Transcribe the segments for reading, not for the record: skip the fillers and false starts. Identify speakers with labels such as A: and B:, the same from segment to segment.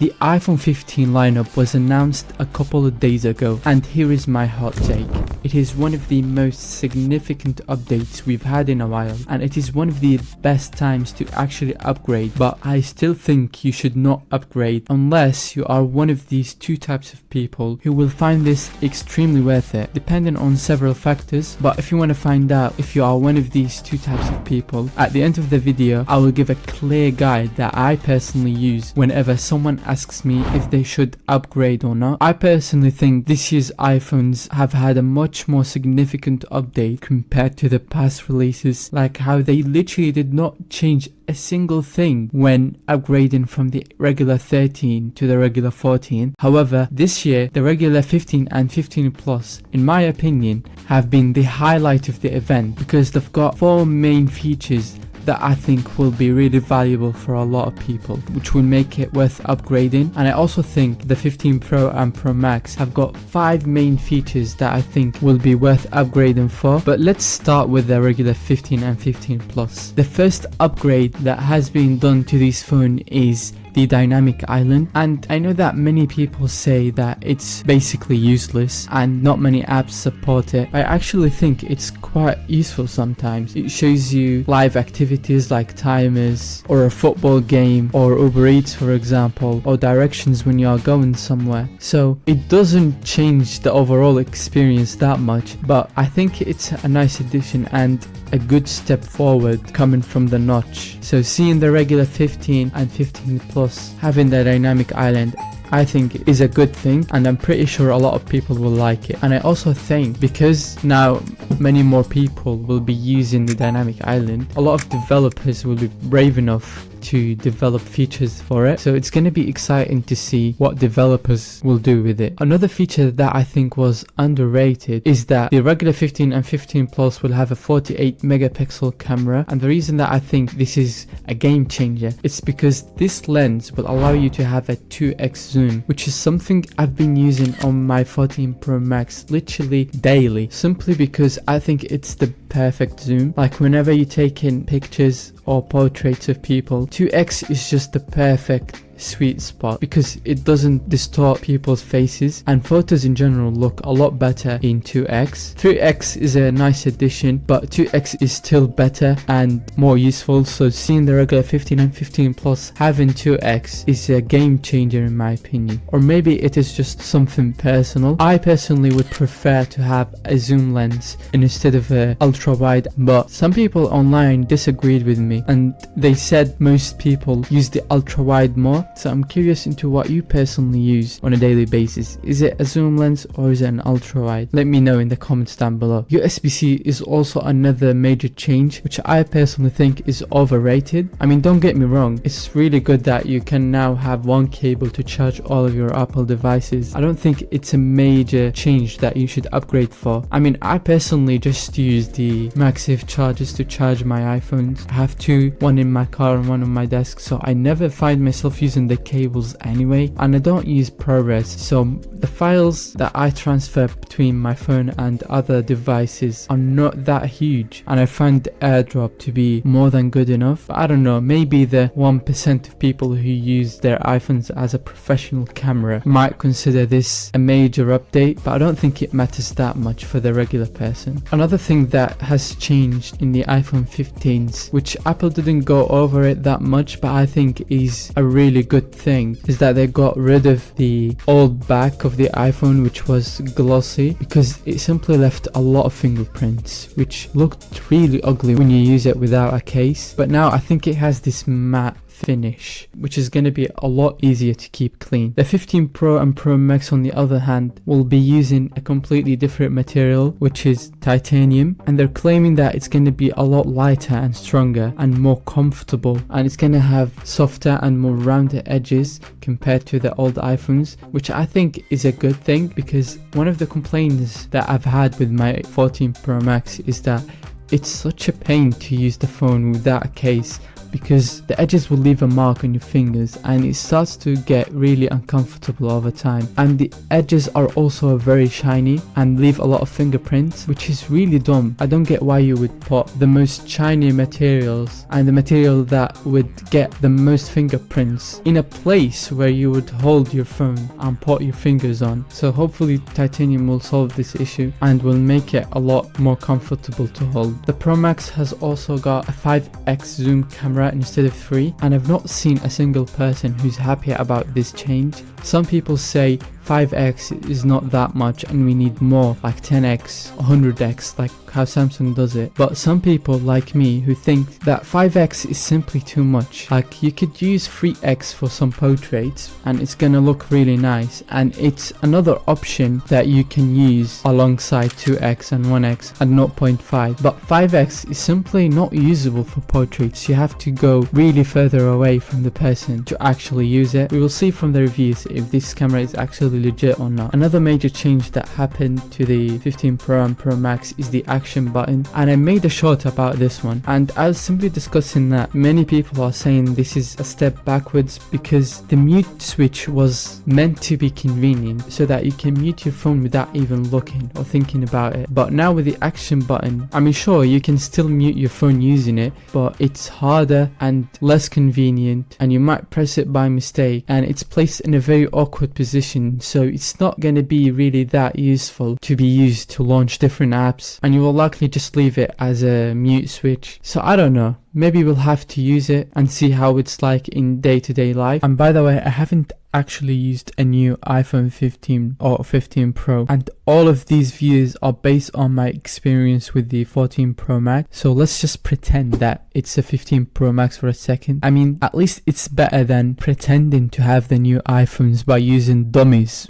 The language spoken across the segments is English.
A: The iPhone 15 lineup was announced a couple of days ago, and here is my hot take. It is one of the most significant updates we've had in a while, and it is one of the best times to actually upgrade, but I still think you should not upgrade unless you are one of these two types of people who will find this extremely worth it, depending on several factors. But if you want to find out if you are one of these two types of people, at the end of the video I will give a clear guide that I personally use whenever someone asks me if they should upgrade or not. I personally think this year's iPhones have had a much more significant update compared to the past releases, like how they literally did not change a single thing when upgrading from the regular 13 to the regular 14. However, this year the regular 15 and 15 Plus, in my opinion, have been the highlight of the event because they've got four main features that I think will be really valuable for a lot of people, which will make it worth upgrading. And I also think the 15 Pro and Pro Max have got 5 main features that I think will be worth upgrading for. But let's start with the regular 15 and 15 Plus. The first upgrade that has been done to this phone is the dynamic island, and I know that many people say that it's basically useless and not many apps support it. I actually think it's quite useful sometimes. It shows you live activities like timers or a football game or Uber Eats, for example, or directions when you are going somewhere. So it doesn't change the overall experience that much, but I think it's a nice addition and a good step forward coming from the notch. So seeing the regular 15 and 15 Plus having the dynamic island, I think is a good thing, and I'm pretty sure a lot of people will like it. And I also think because now many more people will be using the dynamic island, a lot of developers will be brave enough to develop features for it, so it's going to be exciting to see what developers will do with it. Another feature that I think was underrated is that the regular 15 and 15 Plus will have a 48 megapixel camera, and the reason that I think this is a game changer is because this lens will allow you to have a 2x zoom, which is something I've been using on my 14 Pro Max literally daily, simply because I think it's the perfect zoom. Like whenever you take in pictures or portraits of people, 2x is just the perfect sweet spot because it doesn't distort people's faces, and photos in general look a lot better in 2x. 3x is a nice addition, but 2x is still better and more useful. So seeing the regular 15 and 15 Plus having 2x is a game changer in my opinion. Or maybe it is just something personal. I personally would prefer to have a zoom lens instead of a ultra wide, but some people online disagreed with me and they said most people use the ultra wide more. So I'm curious into what you personally use on a daily basis. Is it a zoom lens or is it an ultra wide? Let me know in the comments down below. USB-C is also another major change, which I personally think is overrated. I mean, don't get me wrong, it's really good that you can now have one cable to charge all of your Apple devices. I don't think it's a major change that you should upgrade for. I mean, I personally just use the MagSafe chargers to charge my iPhones. I have two, one in my car and one on my desk, so I never find myself using the cables anyway, and I don't use ProRes, so the files that I transfer between my phone and other devices are not that huge, and I find AirDrop to be more than good enough. But I don't know, maybe the 1% of people who use their iPhones as a professional camera might consider this a major update, but I don't think it matters that much for the regular person. Another thing that has changed in the iPhone 15s, which Apple didn't go over it that much, but I think is a really good thing, is that they got rid of the old back of the iPhone, which was glossy, because it simply left a lot of fingerprints, which looked really ugly when you use it without a case. But now I think it has this matte finish, which is going to be a lot easier to keep clean. The 15 Pro and Pro Max, on the other hand, will be using a completely different material, which is titanium, and they're claiming that it's going to be a lot lighter and stronger and more comfortable, and it's going to have softer and more rounded edges compared to the old iPhones, which I think is a good thing, because one of the complaints that I've had with my 14 Pro Max is that it's such a pain to use the phone without a case. because the edges will leave a mark on your fingers and it starts to get really uncomfortable over time. And the edges are also very shiny and leave a lot of fingerprints, which is really dumb. I don't get why you would put the most shiny materials and the material that would get the most fingerprints in a place where you would hold your phone and put your fingers on. So hopefully titanium will solve this issue and will make it a lot more comfortable to hold. The Pro Max has also got a 5x zoom camera instead of 3, and I've not seen a single person who's happy about this change. Some people say 5x is not that much and we need more, like 10x, 100x, like how Samsung does it. But some people like me who think that 5x is simply too much. Like you could use 3x for some portraits and it's gonna look really nice, and it's another option that you can use alongside 2x and 1x and 0.5. But 5x is simply not usable for portraits. You have to go really further away from the person to actually use it. We will see from the reviews if this camera is actually legit or not. Another major change that happened to the 15 Pro and Pro Max is the action button, and I made a short about this one, and I was simply discussing that many people are saying this is a step backwards because the mute switch was meant to be convenient so that you can mute your phone without even looking or thinking about it. But now with the action button, I mean sure you can still mute your phone using it, but it's harder and less convenient, and you might press it by mistake and it's placed in a very awkward position, so it's not going to be really that useful to be used to launch different apps, and you will likely just leave it as a mute switch. So I don't know, maybe we'll have to use it and see how it's like in day-to-day life. And by the way, I haven't actually used a new iPhone 15 or 15 Pro, and all of these views are based on my experience with the 14 Pro Max. So let's just pretend that it's a 15 Pro Max for a second. I mean, at least it's better than pretending to have the new iPhones by using dummies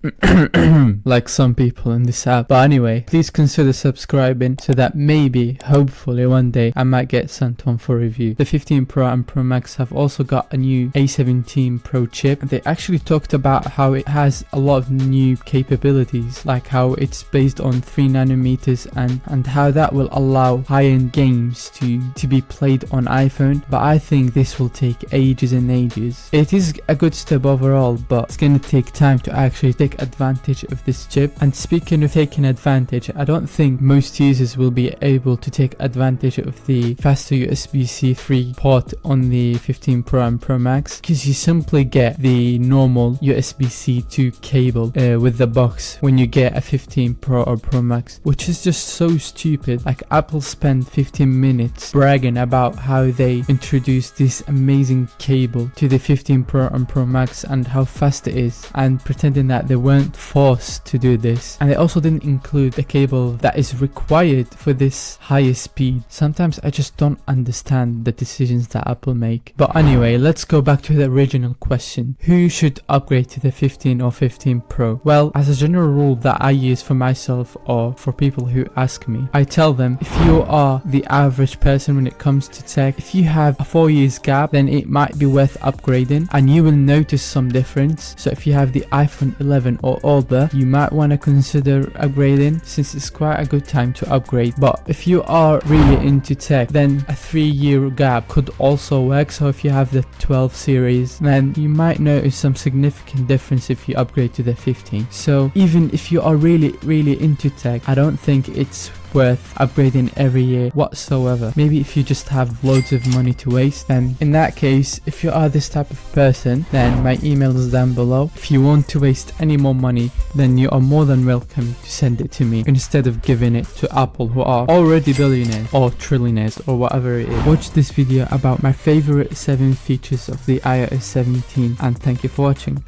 A: like some people in this app. But anyway, please consider subscribing so that maybe, hopefully one day I might get sent on for review. The 15 Pro and Pro Max have also got a new A17 Pro chip. They actually talked about how it has a lot of new capabilities, like how it's based on 3 nanometers and how that will allow high-end games to be played on iPhone. But I think this will take ages and ages. It is a good step overall, but it's going to take time to actually take advantage of this chip. And speaking of taking advantage, I don't think most users will be able to take advantage of the faster USB-C 3 port on the 15 Pro and Pro Max, because you simply get the normal USB-C 2 cable with the box when you get a 15 Pro or Pro Max, which is just so stupid. Like Apple spent 15 minutes bragging about how they introduced this amazing cable to the 15 Pro and Pro Max and how fast it is, and pretending that they weren't forced to do this. And they also didn't include the cable that is required for this higher speed. Sometimes I just don't understand the decisions that Apple make. But anyway, let's go back to the original question. Who should upgrade to the 15 or 15 Pro? Well, as a general rule that I use for myself or for people who ask me, I tell them if you are the average person when it comes to tech, if you have a 4 years gap, then it might be worth upgrading and you will notice some difference. So if you have the iPhone 11 or older, you might want to consider upgrading, since it's quite a good time to upgrade. But if you are really into tech, then a 3-year gap could also work. So if you have the 12 series, then you might notice some significant difference if you upgrade to the 15. So even if you are really into tech, I don't think it's worth upgrading every year whatsoever. Maybe if you just have loads of money to waste, then in that case, if you are this type of person, then my email is down below. If you want to waste any more money, then you are more than welcome to send it to me instead of giving it to Apple, who are already billionaires or trillionaires or whatever it is. Watch this video about my favorite 7 features of the iOS 17, and thank you for watching.